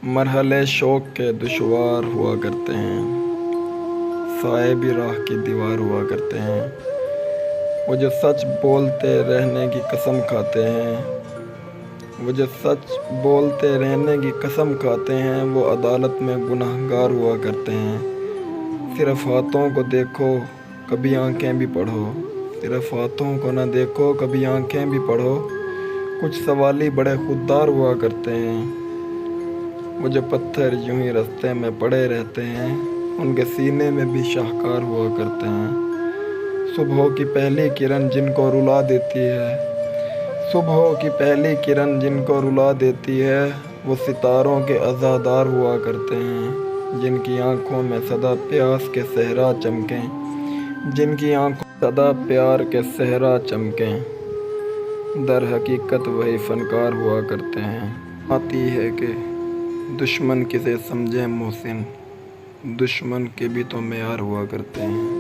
مرحلے شوق کے دشوار ہوا کرتے ہیں، سائے بھی راہ کی دیوار ہوا کرتے ہیں۔ وہ جو سچ بولتے رہنے کی قسم کھاتے ہیں، وہ جو سچ بولتے رہنے کی قسم کھاتے ہیں، وہ عدالت میں گنہگار ہوا کرتے ہیں۔ صرف ہاتھوں کو دیکھو کبھی آنکھیں بھی پڑھو، صرف ہاتھوں کو نہ دیکھو کبھی آنکھیں بھی پڑھو۔ کچھ سوالی بڑے خوددار ہوا کرتے ہیں، وہ جو پتھر یوں ہی رستے میں پڑے رہتے ہیں، ان کے سینے میں بھی شاہکار ہوا کرتے ہیں۔ صبح کی پہلی کرن جن کو رلا دیتی ہے، صبح کی پہلی کرن جن کو رلا دیتی ہے، وہ ستاروں کے عزادار ہوا کرتے ہیں۔ جن کی آنکھوں میں سدا پیاس کے صحرا چمکیں، جن کی آنکھوں میں سدا پیار کے صحرا چمکیں، در حقیقت وہی فنکار ہوا کرتے ہیں۔ آتی ہے کہ دشمن کسے سمجھے محسن، دشمن کے بھی تو معیار ہوا کرتے ہیں۔